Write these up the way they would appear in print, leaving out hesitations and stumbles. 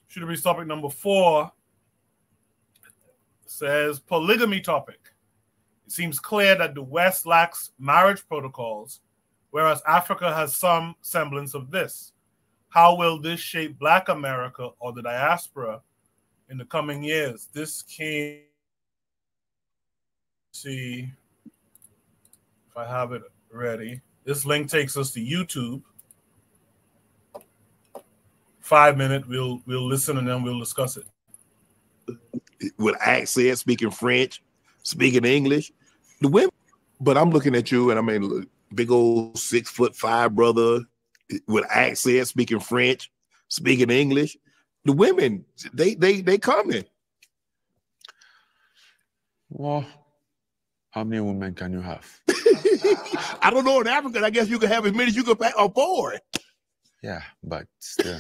Should be topic number 4. Says polygamy topic. It seems clear that the West lacks marriage protocols, whereas Africa has some semblance of this. How will this shape Black America or the diaspora in the coming years? This came, see if I have it ready. This link takes us to YouTube. 5 minutes, we'll listen and then we'll discuss it. With accent, speaking French, speaking English, the women. But I'm looking at you, and I mean, big old 6'5" brother with accent, speaking French, speaking English. The women, they coming. Well, how many women can you have? I don't know. In Africa, I guess you can have as many as you can afford. Yeah, but still,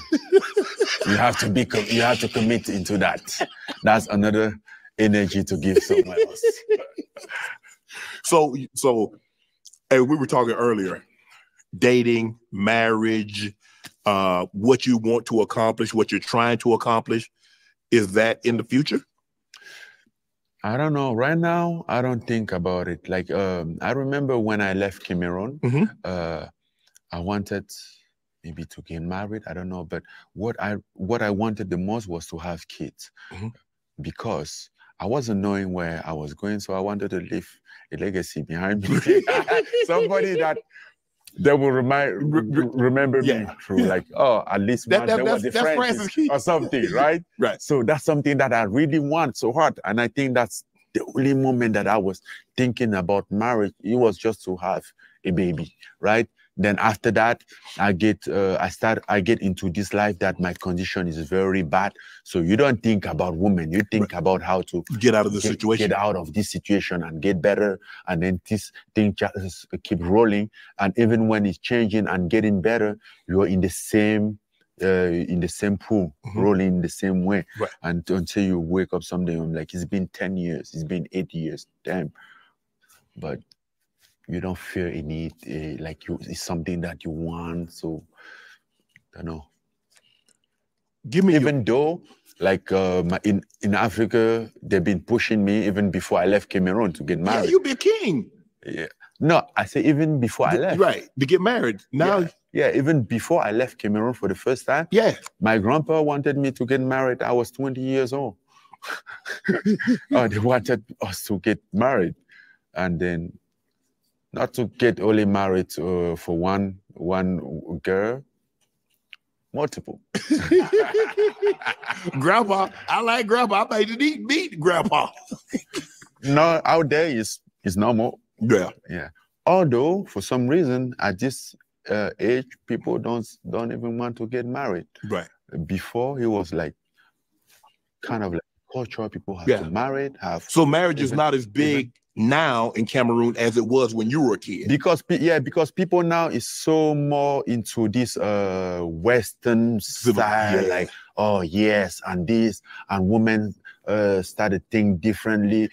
you have to commit into that. That's another energy to give someone else. So, and we were talking earlier, dating, marriage, what you want to accomplish, what you're trying to accomplish. Is that in the future? I don't know. Right now, I don't think about it. Like, I remember when I left Cameroon, I wanted maybe to get married. I don't know. But what I wanted the most was to have kids because I wasn't knowing where I was going. So I wanted to leave a legacy behind me. Somebody that will remember me through, like, oh, at least there was a friend or something, right? Right. So that's something that I really want so hard. And I think that's the only moment that I was thinking about marriage. It was just to have a baby, right? Then after that, I get into this life that my condition is very bad. So you don't think about women. You think about how to get out of the situation, get out of this situation and get better. And then this thing just keep rolling. And even when it's changing and getting better, you're in the same pool, rolling in the same way. Right. And until you wake up someday, I'm like, it's been 10 years, it's been 8 years, damn. But you don't feel a need, like it's something that you want. So, I don't know. Even though, like in Africa, they've been pushing me even before I left Cameroon to get married. Yeah, you be a king. Yeah. No, I say even before I left. Right, to get married. Now, yeah, even before I left Cameroon for the first time. Yeah. My grandpa wanted me to get married. I was 20 years old. They wanted us to get married. And then not to get only married for one girl, multiple. Grandpa, I like Grandpa. I made it meet Grandpa. No, out there is normal. Yeah. Yeah. Although for some reason at this age, people don't even want to get married. Right. Before it was like kind of like culture. People have to marry. So marriage is not as big now in Cameroon as it was when you were a kid. Because people now is so more into this Western style, like, oh yes, and this, and women started thinking differently.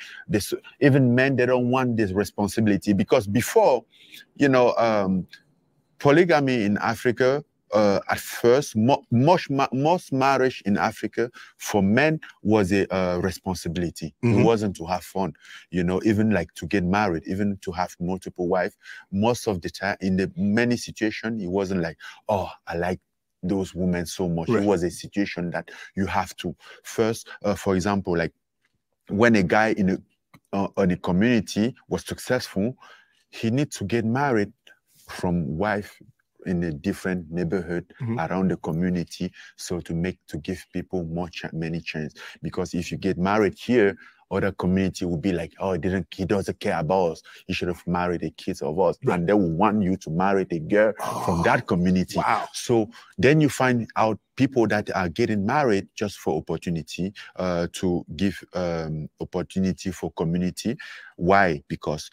Even men, they don't want this responsibility, because before, you know, polygamy in Africa, at first, most marriage in Africa for men was a responsibility. It wasn't to have fun, you know, even like to get married, even to have multiple wives. Most of the time, in the many situations, it wasn't like, oh, I like those women so much. It was a situation that you have to first, for example, like when a guy in a community was successful, he needs to get married from wife in a different neighborhood around the community, so to give people many chances. Because if you get married here, other community will be like, oh, he doesn't care about us. He should have married the kids of us, and they will want you to marry the girl from that community. Wow. So then you find out people that are getting married just for opportunity, to give opportunity for community. Why? Because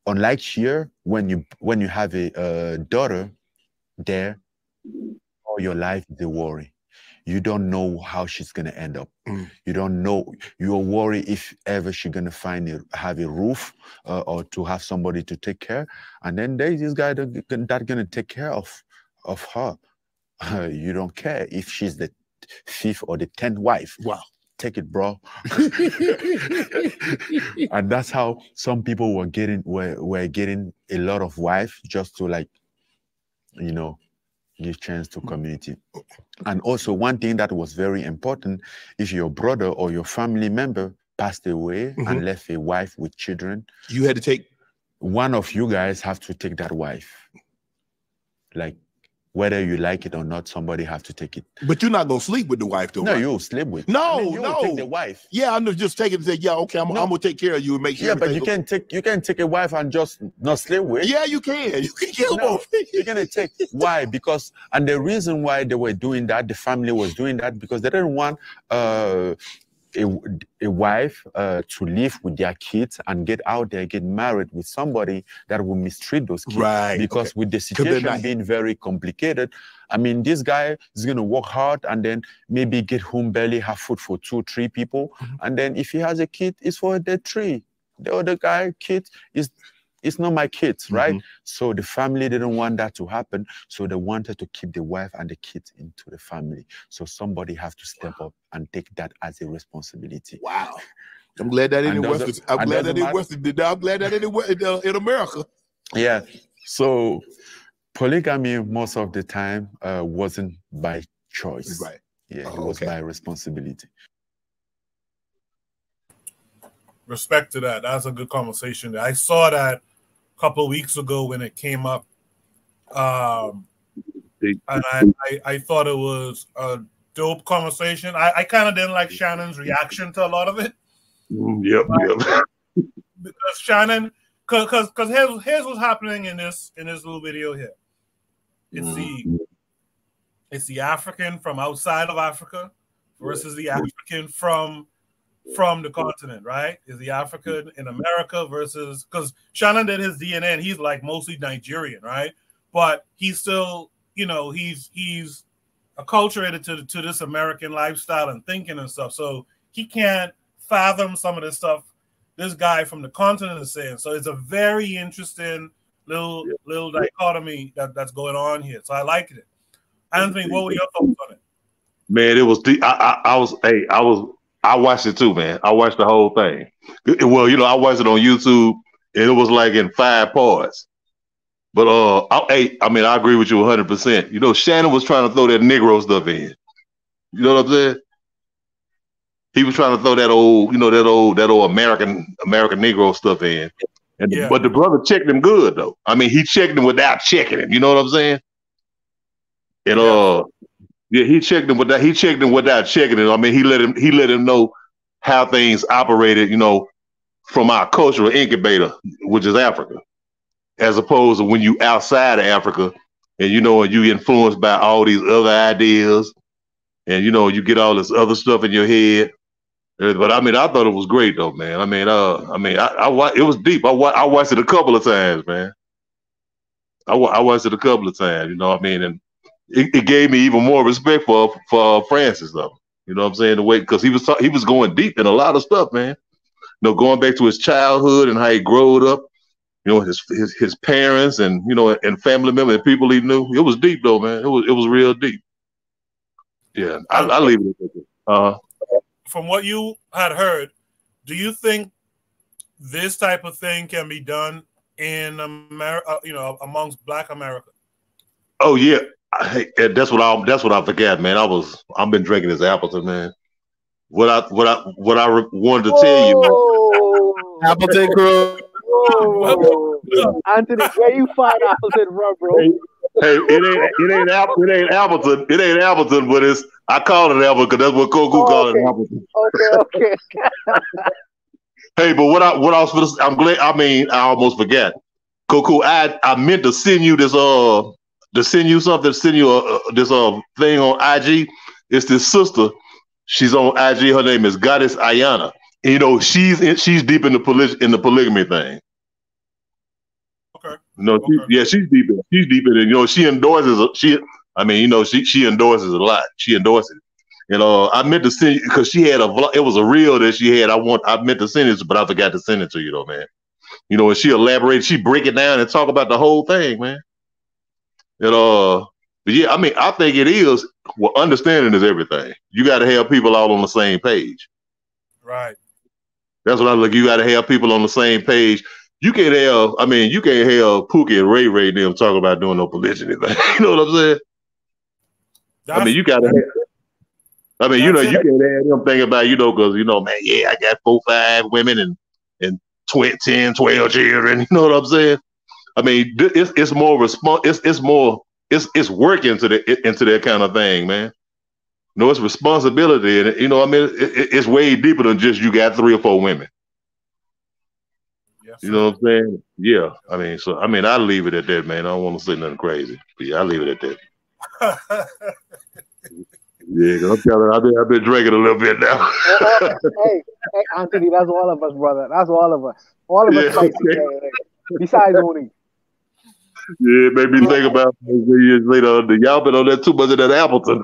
unlike here, when you have a daughter there, all your life is a worry. You don't know how she's gonna end up. You don't know. You're worried if ever she's gonna have a roof, or to have somebody to take care. And then there's this guy that's gonna take care of her. You don't care if she's the 5th or the 10th wife. Wow. Take it, bro. And that's how some people were getting a lot of wives just to, like, you know, give chance to community. And also one thing that was very important, if your brother or your family member passed away and left a wife with children, you had to take, one of you guys have to take that wife. Like, whether you like it or not, somebody have to take it. But you're not gonna sleep with the wife, though. No, right? you'll sleep with. No, I mean, you will take the wife. Yeah, I'm just taking and say, yeah, okay, I'm gonna take care of you and make sure. Yeah, but you can take a wife and just not sleep with. Yeah, you can. You can kill both. You're gonna take. Why? Because, and the reason why they were doing that, the family was doing that, because they didn't want a wife to live with their kids and get out there, get married with somebody that will mistreat those kids. Right. Because with the situation being very complicated, I mean, this guy is going to work hard and then maybe get home barely, have food for 2, 3 people. And then if he has a kid, it's for the 3. The other guy, kid, it's not my kids, right? So the family didn't want that to happen. So they wanted to keep the wife and the kids into the family. So somebody have to step up and take that as a responsibility. Wow. I'm glad that in West. I'm glad that in West. I'm glad that in America. Yeah. So polygamy most of the time wasn't by choice. Right. Yeah, it was by responsibility. Respect to that. That's a good conversation. I saw that a couple of weeks ago when it came up, and I thought it was a dope conversation. I kind of didn't like Shannon's reaction to a lot of it. Yep. Because Shannon, because here's what's happening in this little video here. It's the African from outside of Africa versus the African from the continent, right? Is the African in America versus, because Shannon did his DNA and he's like mostly Nigerian, right? But he's still, you know, he's acculturated to this American lifestyle and thinking and stuff. So he can't fathom some of the stuff this guy from the continent is saying. So it's a very interesting little dichotomy that's going on here. So I liked it. Anthony, what were your thoughts on it? Man, it was I watched it too, man. I watched the whole thing. Well, you know, I watched it on YouTube, and it was like in 5 parts. But I mean, I agree with you 100%. You know, Shannon was trying to throw that Negro stuff in. You know what I'm saying? He was trying to throw that old, you know, that old American Negro stuff in. And but the brother checked him good though. I mean, he checked him without checking him. You know what I'm saying? And yeah, he checked him without checking him. I mean, he let him know how things operated, you know, from our cultural incubator, which is Africa, as opposed to when you outside of Africa and, you know, and you influenced by all these other ideas and, you know, you get all this other stuff in your head. But I mean, I thought it was great though, man. I mean, it was deep. I watched it a couple of times, man. I watched it a couple of times, you know what I mean? And it gave me even more respect for Francis though. You know what I'm saying? The way, because he was going deep in a lot of stuff, man. You know, going back to his childhood and how he growed up, you know, his parents and, you know, and family members and people he knew. It was deep though, man. It was real deep. Yeah, I leave it at that. From what you had heard, do you think this type of thing can be done in America, you know, amongst Black America? Oh yeah. That's what I forgot, man. I've been drinking this Appleton, man. What I wanted to tell you, Appleton crew. Anthony, where you find Appleton rum, bro? Hey, it ain't Appleton. It ain't Appleton, but I call it Appleton because that's what Koku called it, Appleton. Okay. Hey, but what I was supposed to, I'm glad. I mean, I almost forgot. Koku, I meant to send you this to send you something, this thing on IG. It's this sister. She's on IG. Her name is Goddess Ayana. And, you know, she's deep in the polygamy thing. Okay. No, she's deep in it. You know, she endorses. I mean, you know, she endorses a lot. She endorses it. You know, I meant to send you because she had it was a reel that she had. I meant to send it, but I forgot to send it to you though, man. You know, and she elaborated. She break it down and talk about the whole thing, man. But yeah, I mean, I think it is Well, understanding is everything. You got to have people all on the same page. Right. That's what I look. You got to have people on the same page. You can't have. I mean, you can't have Pookie and Ray Ray and them talking about doing no polygyny thing. You know what I'm saying? I mean, you got to have. I mean, you know, you can't have them thinking about, you know, because, you know, man, yeah, I got 4, 5 women and 10, 12 children. You know what I'm saying? I mean, it's more it's work into that kind of thing, man. You know, it's responsibility, and you know, I mean, it's way deeper than just you got 3 or 4 women. Yes, you know what I'm saying? Yeah. I mean, so I mean, I leave it at that, man. I don't want to say nothing crazy, but yeah, I leave it at that. Yeah, cause I'm telling you, I've been drinking a little bit now. hey, Anthony, that's all of us, brother. That's all of us. All of us fight together. Besides Oni. Yeah, it made me think about years later. Y'all been on that too much of that Appleton.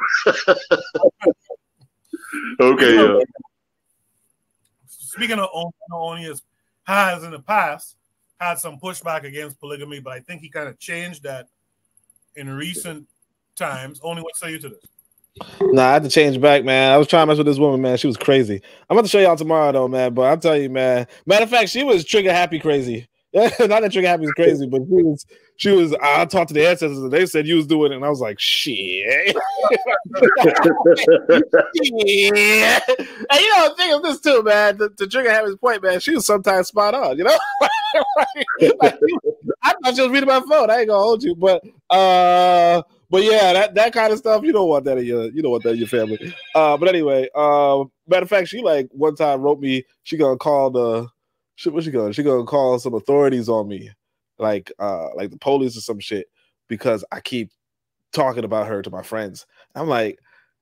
Okay, yeah. Speaking of Oni, has in the past had some pushback against polygamy, but I think he kind of changed that in recent times. Oni, what say you to this? Nah, I had to change back, man. I was trying to mess with this woman, man. She was crazy. I'm about to show y'all tomorrow, though, man. But I'll tell you, man. Matter of fact, she was trigger happy crazy. Not that trigger happy is crazy, but she was. I talked to the ancestors and they said you was doing it, and I was like, shit. Yeah. And you know, think of this too, man. To trigger happy's point, man, she was sometimes spot on. You know, like, I thought she was reading my phone. I ain't gonna hold you, but yeah, that kind of stuff, you don't want that in your family. But anyway, matter of fact, she like one time wrote me, she gonna call she gonna call some authorities on me, like the police or some shit, because I keep talking about her to my friends. I'm like,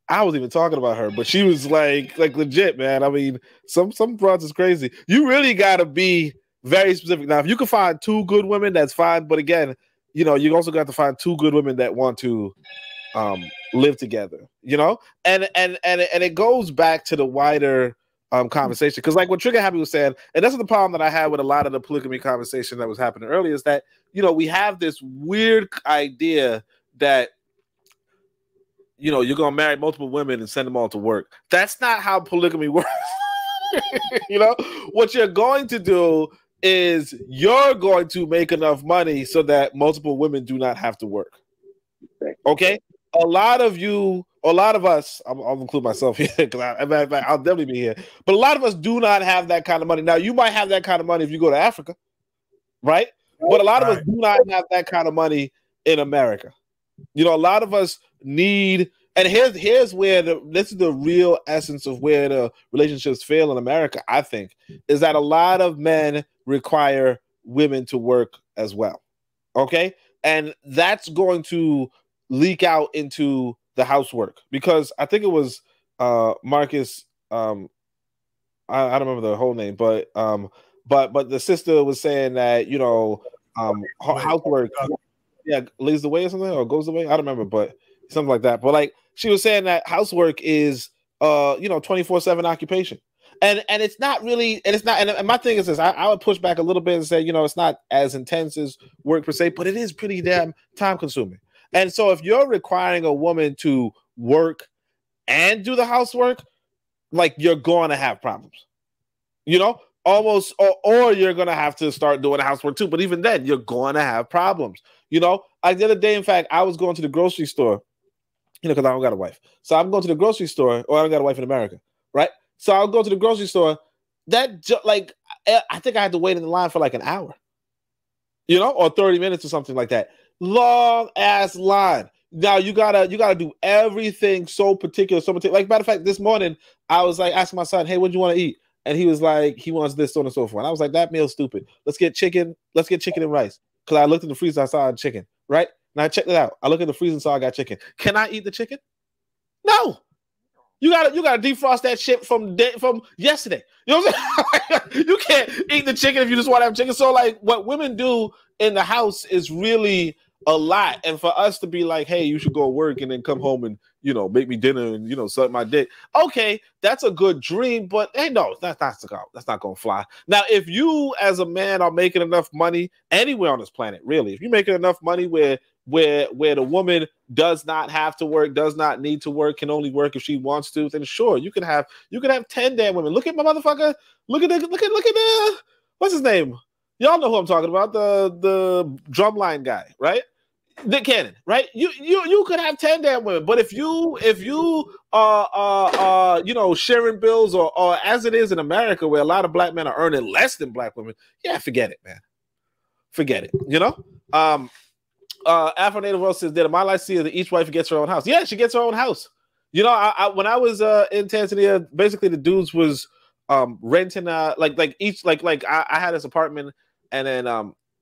I wasn't even talking about her, but she was like legit, man. I mean, some broads is crazy. You really gotta be very specific. Now, if you can find 2 good women, that's fine. But again, you know, you also got to find 2 good women that want to live together, you know, and it goes back to the wider conversation, because like what Trigger Happy was saying, and that's the problem that I had with a lot of the polygamy conversation that was happening earlier, is that, you know, we have this weird idea that, you know, you're gonna marry multiple women and send them all to work. That's not how polygamy works. You know, what you're going to do is you're going to make enough money so that multiple women do not have to work. Okay? A lot of us, I'll include myself here, because I'll definitely be here, but a lot of us do not have that kind of money. Now, you might have that kind of money if you go to Africa, right? But a lot of us do not have that kind of money in America. You know, a lot of us need, and here's where this is the real essence of where the relationships fail in America, I think, is that a lot of men require women to work as well. Okay? And that's going to leak out into the housework, because I think it was Marcus, I don't remember the whole name, but the sister was saying that, you know, housework leads the way or something, or goes the way, I don't remember, but something like that. But like, she was saying that housework is 24/7 occupation. And it's not really, and it's not, and my thing is this, I would push back a little bit and say, you know, it's not as intense as work per se, but it is pretty damn time consuming. And so if you're requiring a woman to work and do the housework, like, you're going to have problems, you know, almost, or you're going to have to start doing the housework too. But even then, you're going to have problems, you know. Like the other day, in fact, I was going to the grocery store, you know, because I don't got a wife. So I'm going to the grocery store, or I don't got a wife in America, right? So I'll go to the grocery store. I think I had to wait in the line for like an hour, you know, or 30 minutes or something like that. Long ass line. Now you gotta do everything so particular, Like, matter of fact, this morning I was like asking my son, "Hey, what do you want to eat?" And he was like, he wants this, so on and so forth. And I was like, that meal's stupid. Let's get chicken and rice. Because I looked in the freezer, I saw chicken, right? And I checked it out. I looked in the freezer and saw I got chicken. Can I eat the chicken? No. You gotta defrost that shit from yesterday. You know what I'm saying? You can't eat the chicken if you just want to have chicken. So like, what women do in the house is really a lot. And for us to be like, hey, you should go work and then come home and, you know, make me dinner and, you know, suck my dick. Okay, that's a good dream, but hey, no, that's not gonna fly. Now, if you as a man are making enough money anywhere on this planet, really, if you're making enough money where where the woman does not have to work, does not need to work, can only work if she wants to, then sure, you can have 10 damn women. Look at my motherfucker. Look at the what's his name? Y'all know who I'm talking about, the drumline guy, right? Nick Cannon, right? You could have 10 damn women, but if you sharing bills or as it is in America where a lot of black men are earning less than black women, yeah, forget it, man. Forget it. You know? Afro Native World says that in my life see that each wife gets her own house. Yeah, she gets her own house. You know, I when I was in Tanzania, basically the dudes was renting each I had this apartment and then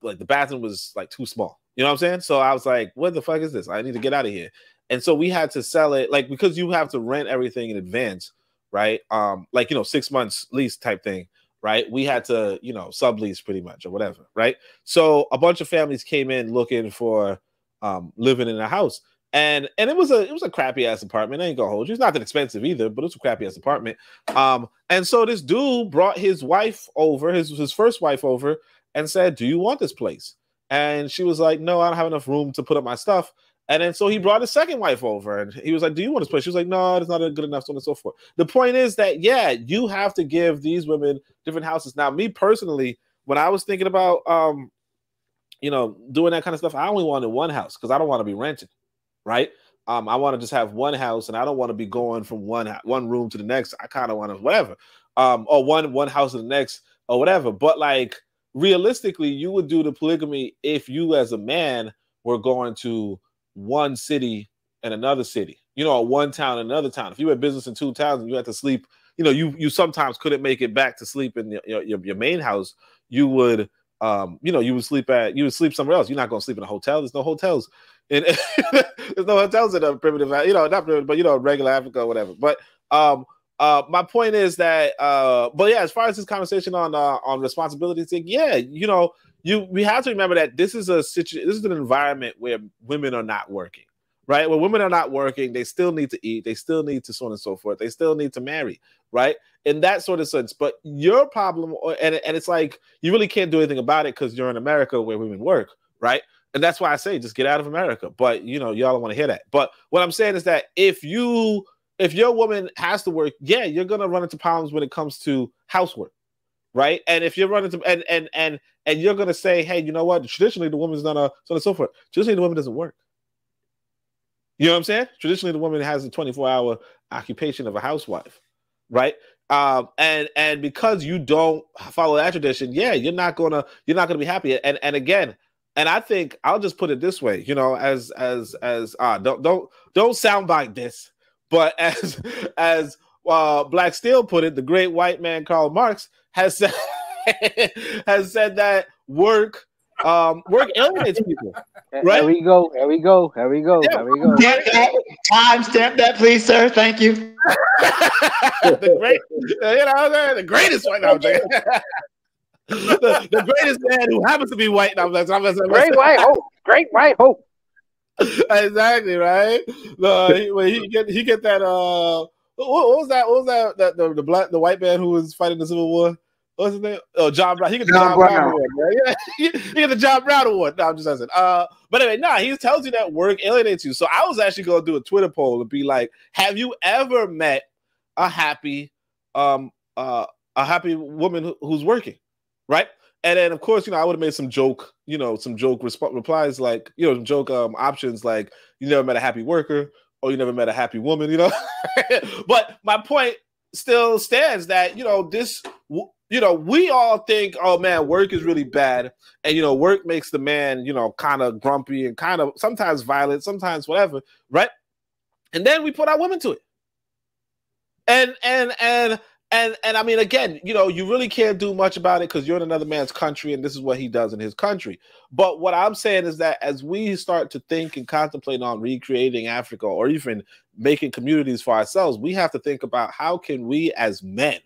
like the bathroom was like too small. You know what I'm saying? So I was like, what the fuck is this? I need to get out of here. And so we had to sell it, like, because you have to rent everything in advance, right? 6 months lease type thing, right? We had to, sublease pretty much or whatever, right? So a bunch of families came in looking for living in a house. And it was a crappy ass apartment. I ain't gonna hold you. It's not that expensive either, but it's a crappy ass apartment. And so this dude brought his wife over, his first wife over, and said, "Do you want this place?" And she was like, "No, I don't have enough room to put up my stuff." And then so he brought his second wife over, and he was like, "Do you want this place?" She was like, "No, it's not good enough," so on and so forth. The point is that, yeah, you have to give these women different houses. Now, me personally, when I was thinking about, doing that kind of stuff, I only wanted one house because I don't want to be renting, right? I want to just have one house, and I don't want to be going from one room to the next. I kind of want to whatever, or one house to the next or whatever. But like realistically, you would do the polygamy if you as a man were going to one city and another city, or one town and another town. If you had business in two towns and you had to sleep, you sometimes couldn't make it back to sleep in your main house, you would you would sleep somewhere else. You're not going to sleep in a hotel. There's no hotels in there's no hotels in a primitive, not primitive, but regular Africa or whatever. But my point is that but yeah, as far as this conversation on responsibilities, yeah, we have to remember that this is an environment where women are not working, right? When women are not working, they still need to eat, they still need to so on and so forth, they still need to marry, right? In that sort of sense. But your problem, and it's like you really can't do anything about it because you're in America where women work, right? And that's why I say just get out of America. But y'all don't want to hear that. But what I'm saying is that if your woman has to work, yeah, you're gonna run into problems when it comes to housework, right? And if you're running to and you're gonna say, hey, you know what? Traditionally, the woman's not so on and so forth. Traditionally, the woman doesn't work. You know what I'm saying? Traditionally, the woman has a 24-hour occupation of a housewife, right? And because you don't follow that tradition, yeah, you're not gonna be happy. And again, and I think I'll just put it this way, as don't soundbite this, but as Black Steel put it, the great white man Karl Marx has said that work alienates people. Right? Here we go. Yeah. Timestamp that, please, sir. Thank you. the greatest white man. the greatest man who happens to be white. Great white hope. Exactly, right. He get that. What was that? The white man who was fighting the Civil War. What's his name? Oh, John Brown. He get the John Brown Award. Right? Yeah, he get the John Brown Award. No, I'm just saying. But anyway, he tells you that work alienates you. So I was actually going to do a Twitter poll and be like, have you ever met a happy woman who's working, right? And then of course, I would have made some joke replies like, joke options like, you never met a happy worker or you never met a happy woman, But my point still stands that we all think, oh man, work is really bad, and work makes the man kind of grumpy and kind of sometimes violent, sometimes whatever, right? And then we put our women to it, and I mean, again, you really can't do much about it because you're in another man's country, and this is what he does in his country. But what I'm saying is that as we start to think and contemplate on recreating Africa or even making communities for ourselves, we have to think about how can we as men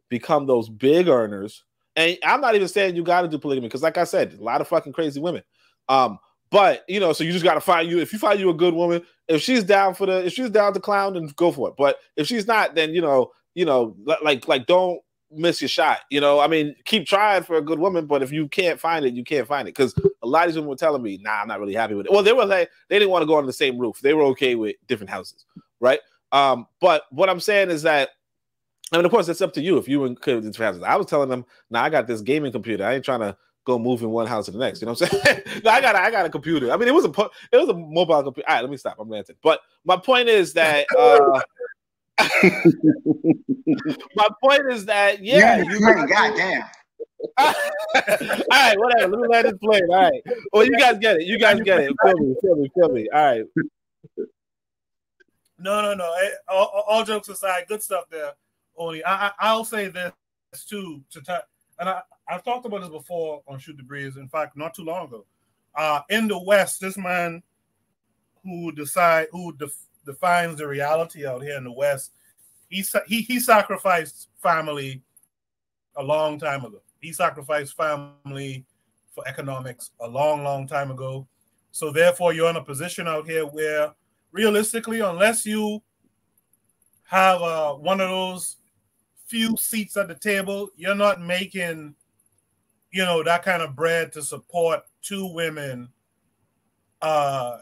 become those big earners. And I'm not even saying you got to do polygamy because, like I said, a lot of fucking crazy women. But so you just got to find you. If you find you a good woman, if she's down to clown, then go for it. But if she's not, then like don't miss your shot. You know, I mean, keep trying for a good woman, but if you can't find it, you can't find it. Because a lot of these women were telling me, nah, I'm not really happy with it. Well, they were like, they didn't want to go on the same roof. They were okay with different houses, right? But what I'm saying is that, I mean, of course, it's up to you if you could with different houses. I was telling them, nah, I got this gaming computer. I ain't trying to go move in one house to the next. You know what I'm saying? No, I got a computer. I mean, it was a mobile computer. All right, let me stop. I'm ranting. But my point is that my point is that goddamn. All right, whatever. Let me let it play. All right. Well, you guys get it. You guys get it. Feel me. All right. No. All jokes aside, good stuff there. Only I'll say this too and I've talked about this before on Shoot the Breeze. In fact, not too long ago. In the West, this man who defines the reality out here in the West, he sacrificed family a long time ago. He sacrificed family for economics a long time ago. So therefore, you're in a position out here where, realistically, unless you have one of those few seats at the table, you're not making, that kind of bread to support two women,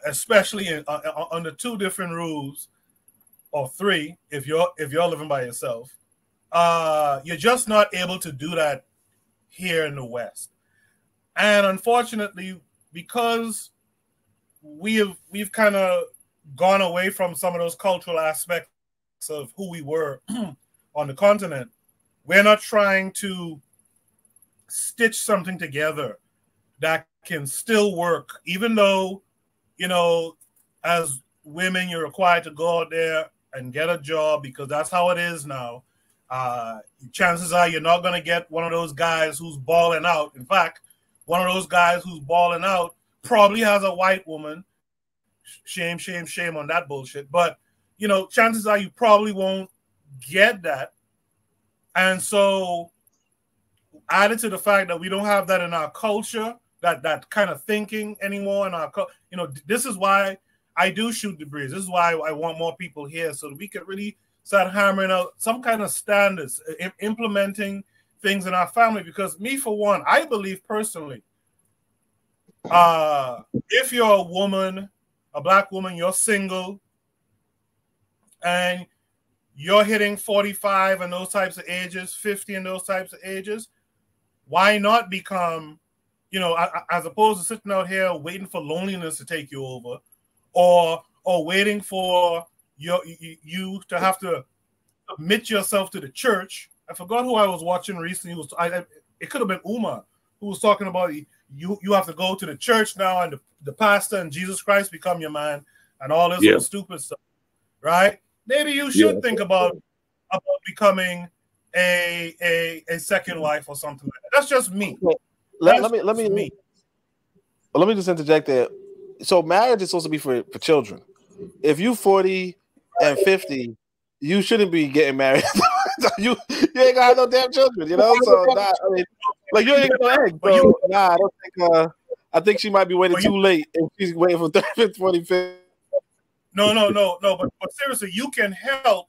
especially under two different rules, or three if you're living by yourself. You're just not able to do that here in the West. And unfortunately, because we've kind of gone away from some of those cultural aspects of who we were on the continent, we're not trying to stitch something together that can still work, even though, as women, you're required to go out there and get a job because that's how it is now. Chances are you're not going to get one of those guys who's balling out. In fact, one of those guys who's balling out probably has a white woman. Shame on that bullshit. But, chances are you probably won't get that. And so, added to the fact that we don't have that in our culture, that kind of thinking anymore in our culture, this is why I do Shoot the Breeze. This is why I want more people here so that we can really start hammering out some kind of standards, implementing things in our family. Because me, for one, I believe personally, if you're a woman, a black woman, you're single, and you're hitting 45 and those types of ages, 50 and those types of ages, why not become, as opposed to sitting out here waiting for loneliness to take you over, or waiting for you to have to submit yourself to the church. I forgot who I was watching recently. It could have been Umar who was talking about you have to go to the church now, and the pastor and Jesus Christ become your man, and all this little stupid stuff, right? Maybe you should think about becoming a second wife or something like that. That's just me. Let me just interject there. So marriage is supposed to be for children. If you 40 and 50, you shouldn't be getting married. you ain't got no damn children, So I mean, like, you ain't got no eggs. So I don't think. I think she might be waiting too late if she's waiting for 30, 40, 50. No. But seriously, you can help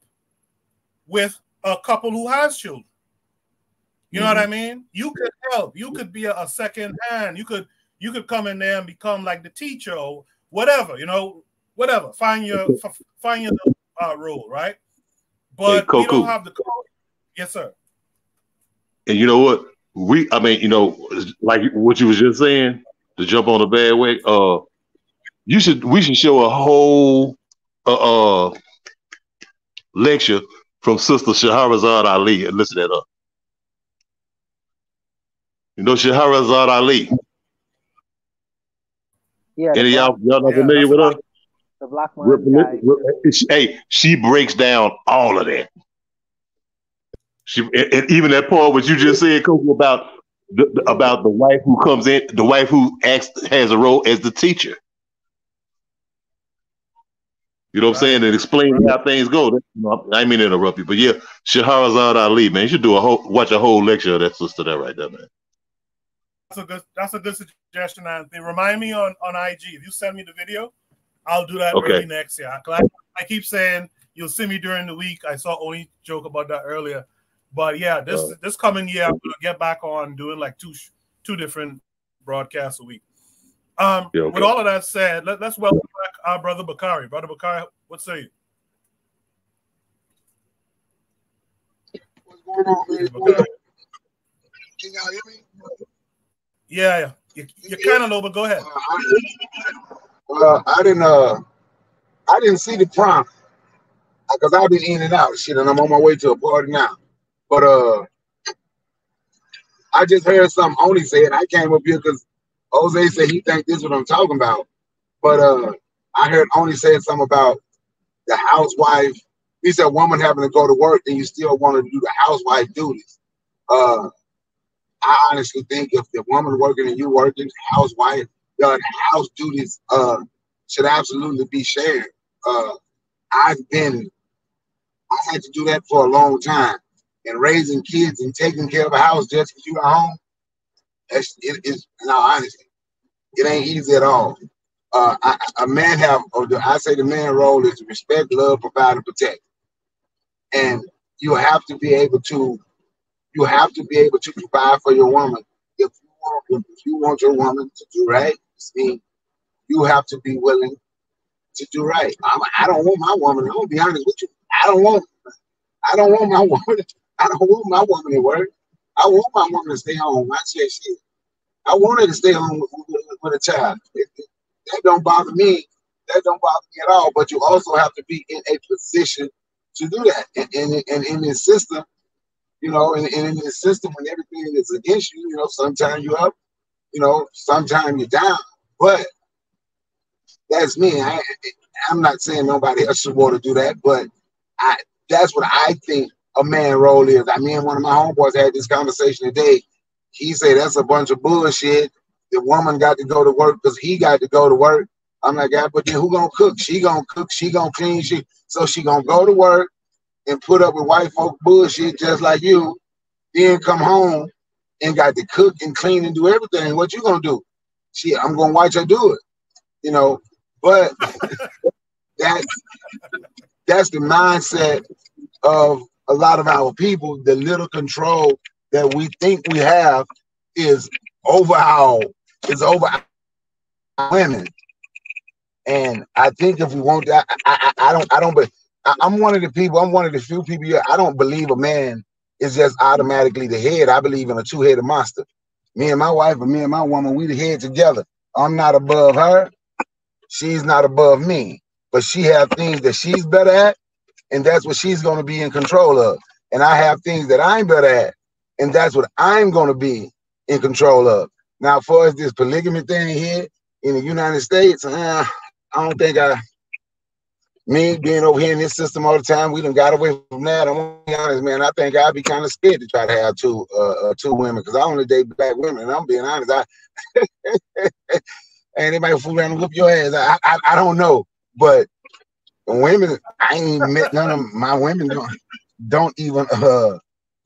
with a couple who has children. You know what I mean? You could help. You could be a second hand. You could come in there and become like the teacher or whatever. Whatever. Find your role, right? But we don't have the code. Yes, sir. And you know what? Like what you was just saying, to jump on the bandwagon, we should show a whole lecture from Sister Shahrazad Ali and listen that up. Shahrazad Ali? Yeah. Any y'all not familiar with her? The black man guy. She breaks down all of that. And even that part what you just said, Coco, about the wife who comes in, the wife who has a role as the teacher. You know what I'm saying? And explain how things go. I mean to interrupt you, but yeah, Shahrazad Ali, man, you should watch a whole lecture of that sister there right there, man. That's a good suggestion. And they remind me on IG. If you send me the video, I'll do that early next year. I keep saying you'll see me during the week. I saw Oni joke about that earlier. But yeah, this coming year, I'm gonna get back on doing like two different broadcasts a week. With all of that said, let's welcome back our brother Bakari. Brother Bakari, what say you? What's going on, man? Can y'all hear me? Yeah. You're kind of low, but go ahead. I didn't see the prompt because I've been in and out, shit, and I'm on my way to a party now. But I just heard something Oni said. I came up here because Jose said he think this is what I'm talking about. But I heard Oni say something about the housewife. He said woman having to go to work and you still want to do the housewife duties. I honestly think if the woman working and you working, housewife, the house duties should absolutely be shared. I had to do that for a long time. And raising kids and taking care of a house just because you're at home, honestly, it ain't easy at all. A man I say the man role is to respect, love, provide, and protect. And you have to be able to provide for your woman. If you want your woman to do right, you have to be willing to do right. I don't want my woman. I'm gonna be honest with you. I don't want my woman. I don't want my woman to work. I want my woman to stay home. I said shit. I want her to stay home with a child. That don't bother me. That don't bother me at all. But you also have to be in a position to do that. And in this system, you know, and in this system when everything is against you, you know, sometimes you're up, you know, sometimes you're down. But that's me. I'm not saying nobody else should want to do that, but that's what I think a man role is. I mean, one of my homeboys had this conversation today. He said that's a bunch of bullshit. The woman got to go to work because he got to go to work. I'm like, yeah, but then who gonna cook? She gonna cook. She gonna clean. So she gonna go to work and put up with white folk bullshit just like you. Then come home and got to cook and clean and do everything. What you gonna do? I'm gonna watch her do it. You know, but that's the mindset of a lot of our people. The little control that we think we have is over our women. And I think if we want that, I'm one of the few people here. I don't believe a man is just automatically the head. I believe in a two-headed monster. Me and my wife, and me and my woman, we the head together. I'm not above her. She's not above me. But she have things that she's better at, and that's what she's going to be in control of. And I have things that I'm better at, and that's what I'm going to be in control of. Now, as far as this polygamy thing here in the United States, I don't think me being over here in this system all the time, we done got away from that. I'm gonna be honest, man. I think I'd be kind of scared to try to have two women because I only date black women, and I'm being honest. Anybody fool around and whoop your ass? I don't know, but women, I ain't even met none of my women. Don't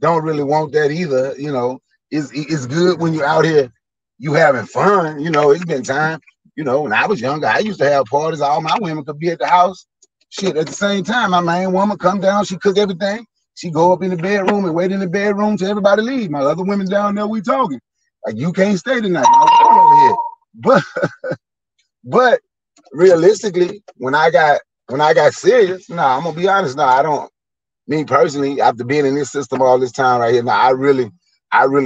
really want that either. You know, it's good when you're out here, you having fun. You know, it's been time. You know, when I was younger, I used to have parties. All my women could be at the house. Shit, at the same time, my main woman come down, she cook everything. She go up in the bedroom and wait in the bedroom till everybody leave. My other women down there, we talking. Like, you can't stay tonight. I'm over here. But realistically, when I got serious, I'm gonna be honest. I don't. Me personally, after being in this system all this time right here, I really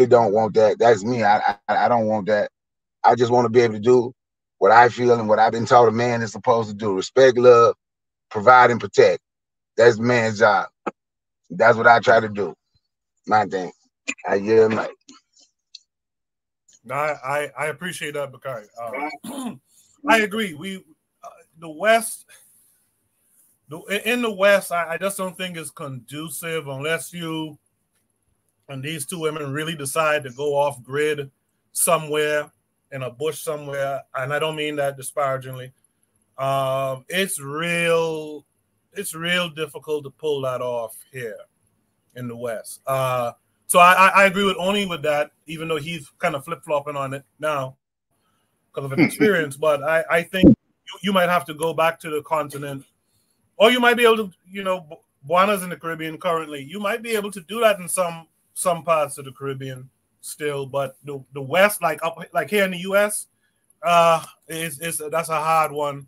don't want that. That's me. I don't want that. I just want to be able to do what I feel and what I've been taught a man is supposed to do: respect, love, provide, and protect. That's the man's job. That's what I try to do. My thing. I appreciate that, Bakari. I agree. The West. In the West, I just don't think it's conducive unless you and these two women really decide to go off grid somewhere in a bush somewhere, and I don't mean that disparagingly. It's real difficult to pull that off here in the West. So I agree with Oni with that, even though he's kind of flip-flopping on it now because of an experience. But I think you might have to go back to the continent. Or you might be able to, Buana's in the Caribbean currently. You might be able to do that in some parts of the Caribbean still, but the West, like here in the US, is that's a hard one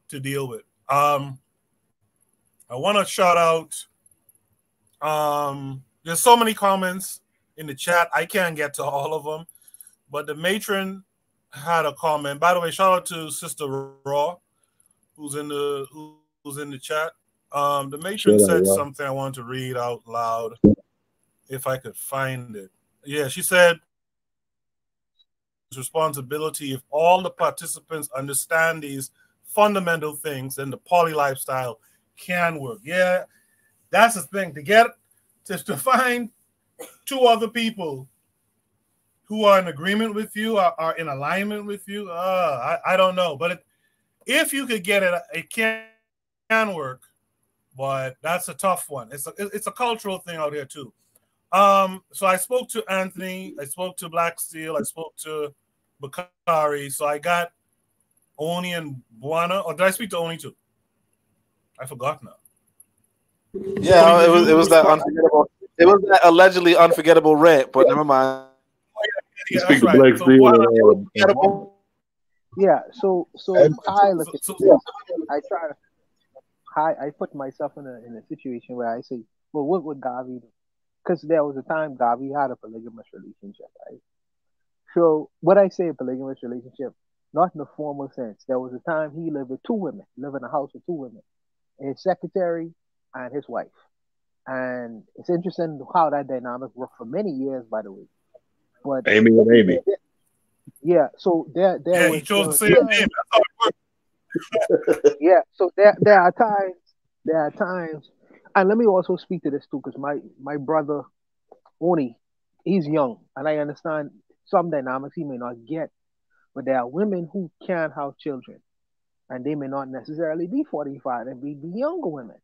to deal with. I want to shout out. There's so many comments in the chat. I can't get to all of them, but the matron had a comment. By the way, shout out to Sister Raw, who's in the chat. The matron said something I want to read out loud, if I could find it. Yeah, she said, responsibility if all the participants understand these fundamental things, then the poly lifestyle can work. Yeah, that's the thing. To find two other people who are in agreement with you, are in alignment with you, I don't know. But if you could get it, it can work. But that's a tough one. It's a cultural thing out here too. So I spoke to Anthony, I spoke to Black Steel, I spoke to Bakari. So I got Oni and Buana, or did I speak to Oni too? I forgot now. Yeah, it was that unforgettable. It was that allegedly unforgettable rant, but never mind. You speak to Black Steel. Yeah, so I look at this. I put myself in a situation where I say, well, what would Gavi do? Because there was a time Gavi had a polygamous relationship, right? So what I say a polygamous relationship, not in the formal sense. There was a time he lived with two women, lived in a house with two women, his secretary and his wife. And it's interesting how that dynamic worked for many years, by the way. But Amy and Amy. Yeah, so there was, he chose the same name. That's how it worked. Yeah, so there are times, and let me also speak to this too, because my brother Oni, he's young, and I understand some dynamics he may not get, but there are women who can't have children, and they may not necessarily be 45 and be younger women.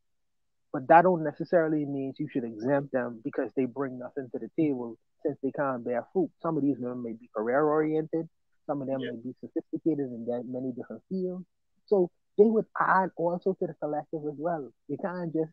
But that don't necessarily mean you should exempt them because they bring nothing to the table since they can't bear fruit. Some of these women may be career oriented. Some of them may be sophisticated in many different fields. So they would add also to the collective as well. You can't just,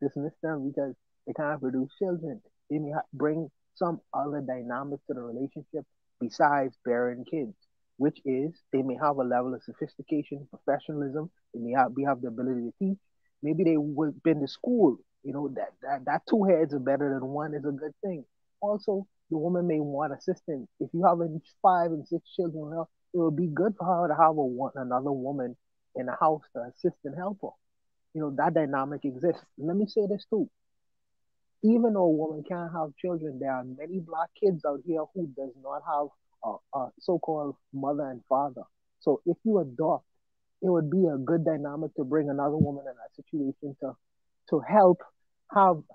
dismiss them because they can't produce children. They may bring some other dynamic to the relationship besides bearing kids, which is they may have a level of sophistication, professionalism. They may have the ability to teach. Maybe they would been to school. That two heads are better than one is a good thing. Also, the woman may want assistance. If you have 5 and 6 children, it would be good for her to have another woman in the house to assist and help her. That dynamic exists. Let me say this too. Even though a woman can't have children, there are many Black kids out here who does not have a so-called mother and father. So if you adopt, it would be a good dynamic to bring another woman in that situation to help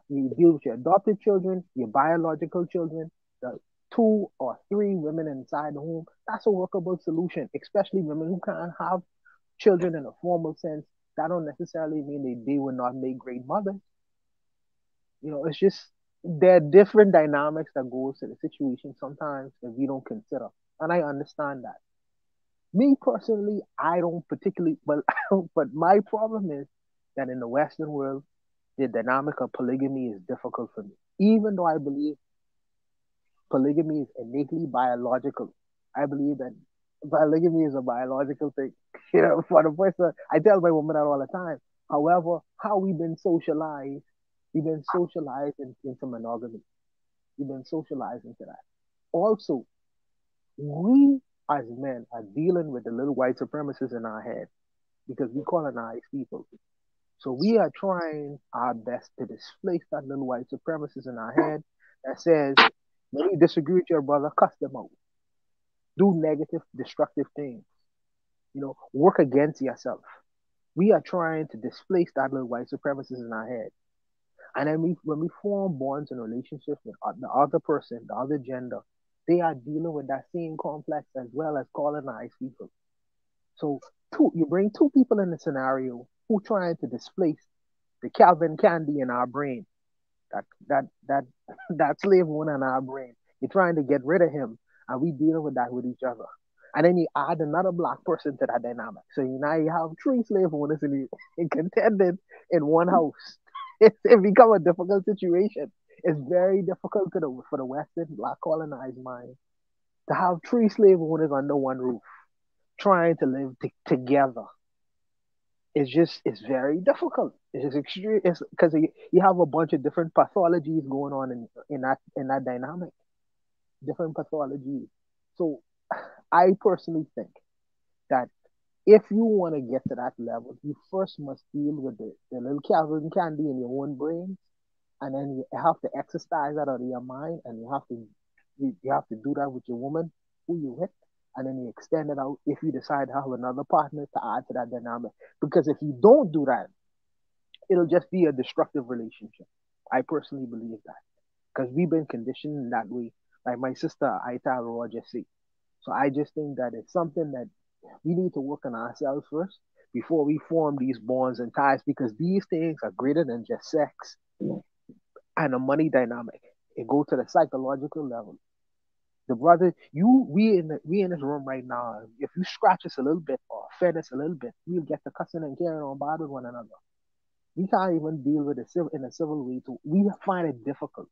you deal with your adopted children, your biological children, the 2 or 3 women inside the home. That's a workable solution, especially women who can't have children in a formal sense. That don't necessarily mean they will not make great mothers. It's just there are different dynamics that goes to the situation sometimes that we don't consider. And I understand that. Me personally, I don't particularly, but my problem is that in the Western world, the dynamic of polygamy is difficult for me. Even though I believe polygamy is innately biological, I believe that polygamy is a biological thing. For the person, I tell my woman that all the time. However, how we've been socialized into monogamy. We've been socialized into that. Also, we as men are dealing with the little white supremacists in our head because we colonize people. So we are trying our best to displace that little white supremacist in our head that says, when you disagree with your brother, cuss them out. Do negative, destructive things. Work against yourself. We are trying to displace that little white supremacist in our head. And then when we form bonds and relationships with the other person, the other gender, they are dealing with that same complex as well as colonized people. So you bring 2 people in the scenario who trying to displace the Calvin Candy in our brain, that slave owner in our brain. You're trying to get rid of him, and we dealing with that with each other. And then you add another Black person to that dynamic. So now you have 3 slave owners in contended in one house. it become a difficult situation. It's very difficult for the Western black colonized mind to have three slave owners under one roof trying to live together. It's very difficult. It's just extreme. It's because you have a bunch of different pathologies going on in that dynamic, different pathologies. So I personally think that if you want to get to that level, you first must deal with the little Calvin candy in your own brain, and then you have to exercise that out of your mind, and you have to do that with your woman who you with, and then you extend it out if you decide to have another partner to add to that dynamic. Because if you don't do that, it'll just be a destructive relationship. I personally believe that because we've been conditioned in that way. Like my sister Aita Roa just said. So I just think that it's something that we need to work on ourselves first before we form these bonds and ties because these things are greater than just sex and a money dynamic. It goes to the psychological level. The brother, we in this room right now. If you scratch us a little bit or offend us a little bit, we'll get to cussing and carrying on bad with one another. We can't even deal with it in a civil way. We find it difficult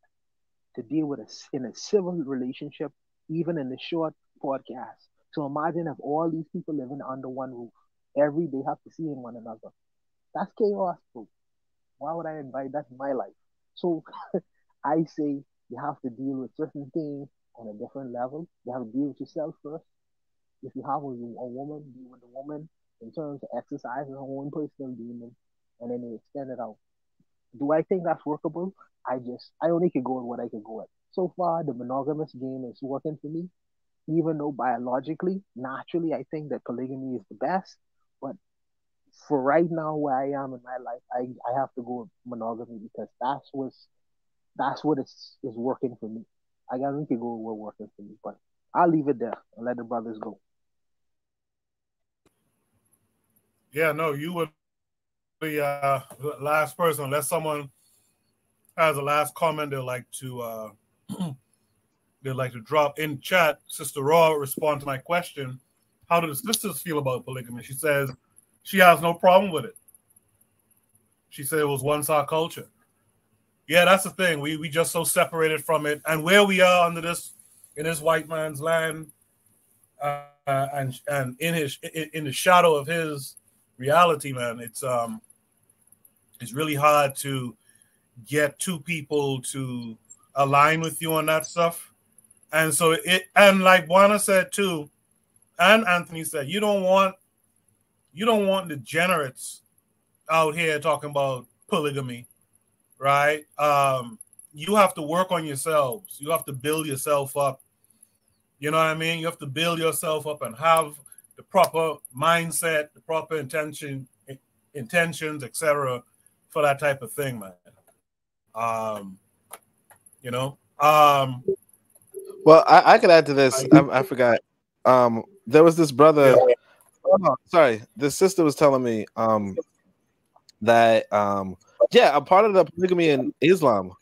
to deal with in a civil relationship, even in the short podcast. So imagine if all these people living under one roof every day have to see one another. That's chaos, bro. Why would I invite that in my life? So I say you have to deal with certain things on a different level. You have to deal with yourself first. If you have a woman, deal with the woman in terms of exercising her own personal demon, and then you extend it out. Do I think that's workable? I only can go with what I can go with. So far, the monogamous game is working for me, even though biologically, naturally, I think that polygamy is the best. But for right now, where I am in my life, I have to go with monogamy because that's what is working for me. I only can go with what's working for me. But I'll leave it there and let the brothers go. Yeah, no, you would the last person, unless someone has a last comment they'd like to drop in chat. Sister Raw respond to my question. How do the sisters feel about polygamy? She says she has no problem with it. She said it was once our culture. Yeah, that's the thing. We just so separated from it, and where we are under this in this white man's land, and in the shadow of his reality, man. It's really hard to get two people to align with you on that stuff. And so and like Juana said too, and Anthony said, you don't want degenerates out here talking about polygamy, right? You have to work on yourselves. You have to build yourself up. You know what I mean? You have to build yourself up and have the proper mindset, the proper intentions, etc., for that type of thing, man. Well, I could add to this. I forgot. There was this brother. Yeah. Oh, no, sorry, this sister was telling me that a part of the polygamy in Islam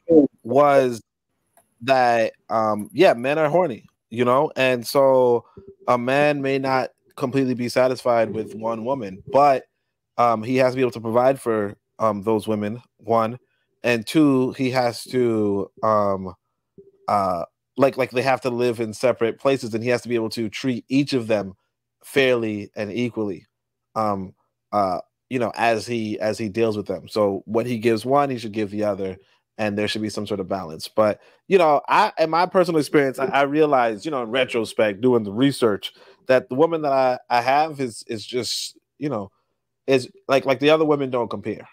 was that men are horny, and so a man may not completely be satisfied with one woman, but he has to be able to provide for those women, one, and two, he has to like they have to live in separate places, and he has to be able to treat each of them fairly and equally, as he deals with them. So when he gives one, he should give the other, and there should be some sort of balance. But in my personal experience, I realized, in retrospect, doing the research, that the woman that I have is just, is like the other women don't compare,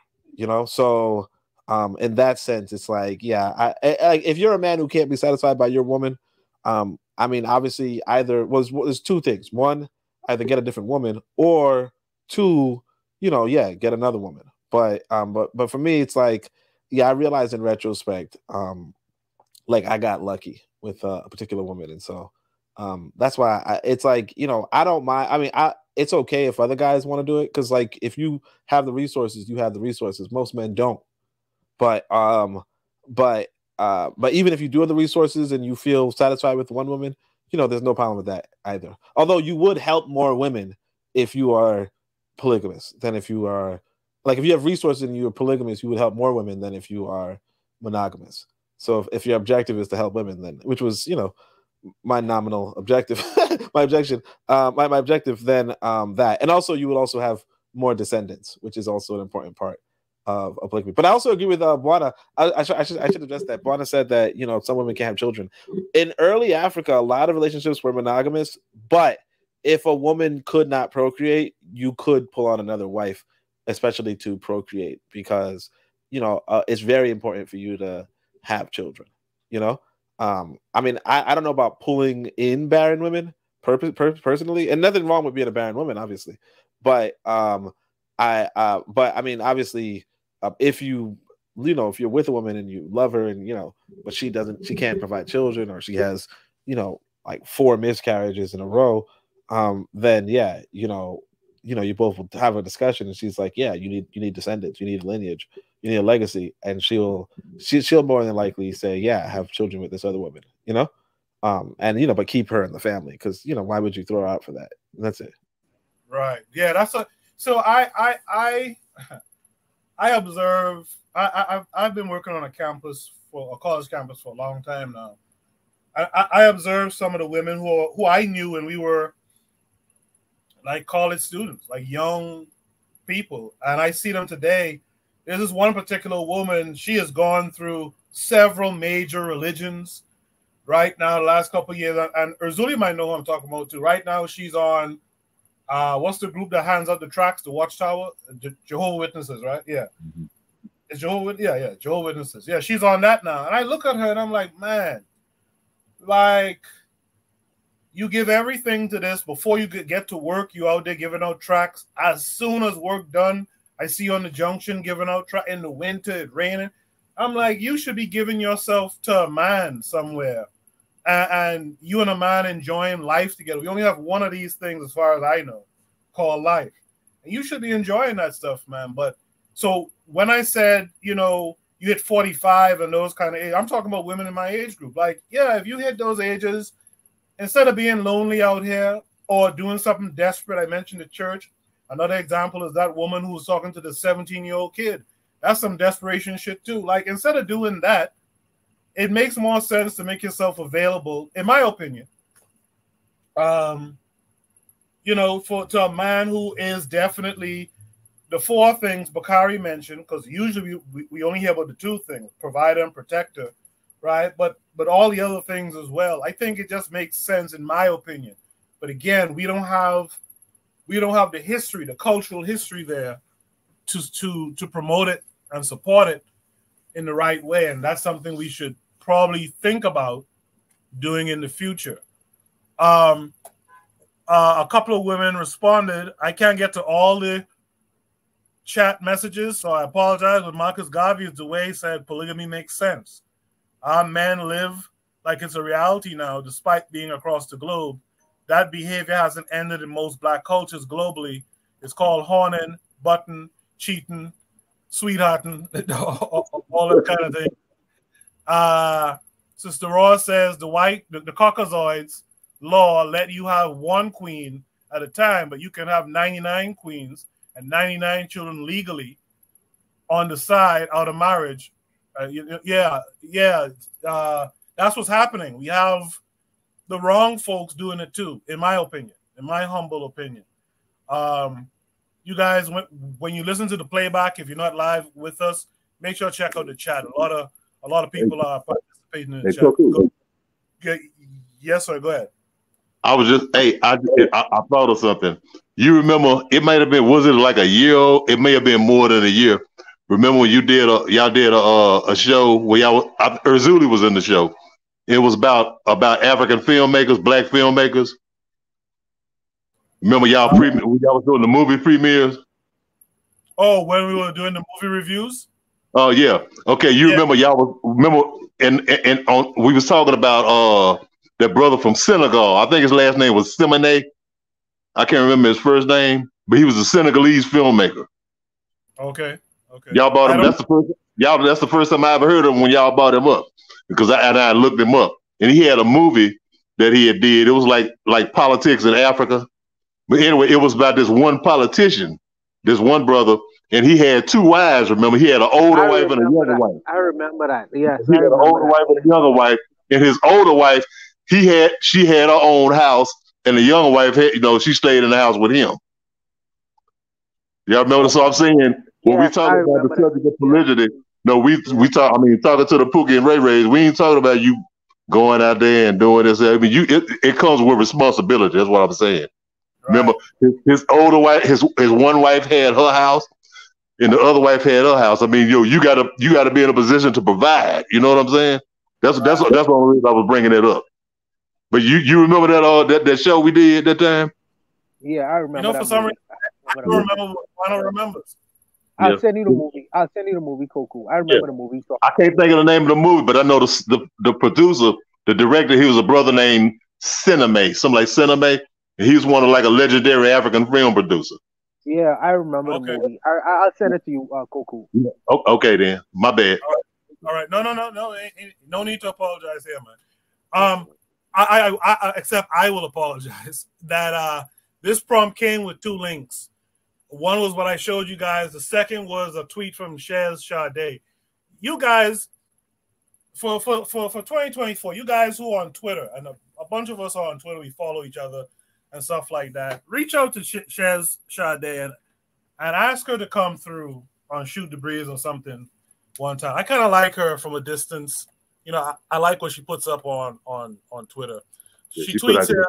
So in that sense, it's like, if you're a man who can't be satisfied by your woman, obviously there's two things. One, either get a different woman, or two, get another woman. But for me, it's like, I realized in retrospect, I got lucky with a particular woman, and so that's why it's like, I don't mind. It's okay if other guys want to do it, because like if you have the resources, you have the resources. Most men don't. But even if you do have the resources and you feel satisfied with one woman, there's no problem with that either. Although you would help more women if you are polygamous than if you are like if you have resources and you're polygamous, you would help more women than if you are monogamous. So if your objective is to help women, then which was, you know, my nominal objective, my objection, my objective, then that, and also you would also have more descendants, which is also an important part of polygamy. But I also agree with Bwana. I should address that. Bwana said that, you know, some women can't have children. In early Africa, a lot of relationships were monogamous, but if a woman could not procreate, you could pull on another wife, especially to procreate, because, you know, it's very important for you to have children, you know. I mean, I don't know about pulling in barren women personally, and nothing wrong with being a barren woman, obviously, but but I mean, obviously, if you know, if you're with a woman and you love her, and you know, but she can't provide children, or she has, you know, like 4 miscarriages in a row, then yeah, you know, you both will have a discussion, and she's like, yeah, you need descendants, you need a lineage, you need a legacy, and she'll more than likely say, yeah, have children with this other woman, you know, and you know, but keep her in the family, because, you know, why would you throw her out for that? And that's it. Right. Yeah. So I observe. I've been working on a college campus for a long time now. I observed some of the women who I knew when we were like college students, like young people, and I see them today. There's this one particular woman. She has gone through several major religions right now the last couple of years, and Urzuli might know who I'm talking about too. Right now, she's on what's the group that hands out the tracts, the Watchtower, Jehovah's Witnesses, right? Yeah, it's Jehovah's. Yeah, Jehovah's Witnesses. Yeah, she's on that now, and I look at her and I'm like, man, like, you give everything to this before you get to work. You out there giving out tracts. As soon as work done, I see you on the junction giving out tracts. In the winter, it's raining. I'm like, you should be giving yourself to a man somewhere, and you and a man enjoying life together. We only have one of these things, as far as I know, called life, and you should be enjoying that stuff, man. But so when I said, you know, you hit 45 and those kind of age, I'm talking about women in my age group. Like, yeah, if you hit those ages, instead of being lonely out here or doing something desperate, I mentioned the church. Another example is that woman who was talking to the 17-year-old kid. That's some desperation shit too. Like, instead of doing that, it makes more sense to make yourself available, in my opinion, you know, to a man who is definitely the 4 things Bakari mentioned, because usually we only hear about the 2 things, provider and protector, right? But all the other things as well. I think it just makes sense, in my opinion. But again, we don't have the history, the cultural history there to promote it and support it in the right way. And that's something we should probably think about doing in the future. A couple of women responded. I can't get to all the chat messages, so I apologize. But Marcus Garvey's Dewey said polygamy makes sense. Our men live like it's a reality now, despite being across the globe. That behavior hasn't ended in most Black cultures globally. It's called horning, button, cheating, sweethearting, all that kind of thing. Sister Ross says the Caucasoids law let you have 1 queen at a time, but you can have 99 queens and 99 children legally on the side out of marriage. That's what's happening. We have the wrong folks doing it too, in my opinion, in my humble opinion. You guys, when you listen to the playback, if you're not live with us, make sure to check out the chat. A lot of people are participating in the chat. Yes, sir. Go ahead. I was just, I thought of something. You remember? It might have been. Was it like a year old? It may have been more than a year. Remember when y'all did a show where Urzuli was in the show. It was about African filmmakers, Black filmmakers. Remember y'all was doing the movie premieres? Oh, when we were doing the movie reviews? Oh yeah. Okay, you remember and we was talking about that brother from Senegal. I think his last name was Simone. I can't remember his first name, but he was a Senegalese filmmaker. Okay. Y'all bought him. That's the first time I ever heard of him when y'all bought him up, because I looked him up, and he had a movie that he had did. It was like politics in Africa, but anyway, it was about this one politician, this one brother, and he had 2 wives. Remember, he had an older wife and a younger wife. I remember that. Yes, He had an older wife and a younger wife. And his older wife, she had her own house, and the younger wife had, she stayed in the house with him. Y'all remember? So I'm saying when we talk about the subject of polygyny, we talk. I mean, talking to the Pookie and Ray Rays, we ain't talking about you going out there and doing this. I mean, it comes with responsibility. That's what I'm saying. Right. Remember, his older wife, his one wife had her house, and the other wife had her house. I mean, you gotta be in a position to provide. You know what I'm saying? That's the only reason I was bringing it up. But you remember that show we did that time? Yeah, I remember. For some reason, I don't remember. I don't remember. I'll send you the movie. I'll send you the movie, Koku. I remember the movie. So. I can't think of the name of the movie, but I know the producer, the director. He was a brother named Cineme, something like Cineme. He was one of like a legendary African film producer. Yeah, I remember the movie. I'll send it to you, Koku. Yeah. Okay, then. My bad. All right. No need to apologize here, man. I except I will apologize that this prompt came with 2 links. One was what I showed you guys. The second was a tweet from Shez Sade. You guys, for 2024, you guys who are on Twitter, and a bunch of us are on Twitter, we follow each other and stuff like that. Reach out to Shez Sade and ask her to come through on Shoot the Breeze or something one time. I kind of like her from a distance. I like what she puts up on Twitter. She tweets here.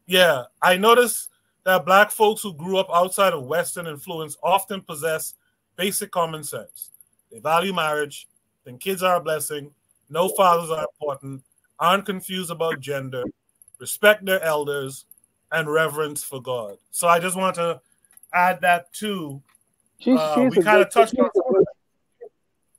Yeah, I noticed that Black folks who grew up outside of Western influence often possess basic common sense. They value marriage, think kids are a blessing, know fathers are important, aren't confused about gender, respect their elders, and reverence for God. So I just want to add that too. We kind of touched on.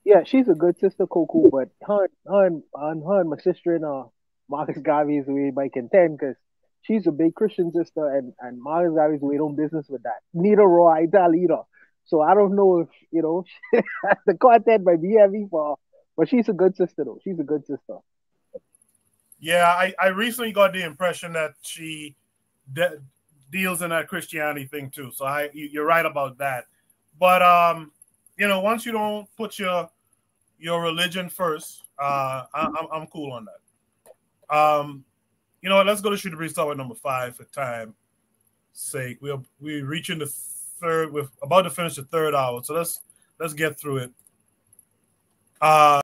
Yeah, she's a good sister, Koku, but her and my sister and Marcus Garvey is the way I contend because she's a big Christian sister and Marcus Garvey's way don't business with that. Neither raw I tell either. So I don't know if the content might be heavy for her, but she's a good sister though. She's a good sister. Yeah, I recently got the impression that she deals in that Christianity thing too. So you're right about that. But once you don't put your religion first, I'm cool on that. You know what? Let's go to Shoot the Breeze. Start with number 5 for time sake. We're reaching the third. We're about to finish the 3rd hour, so let's get through it.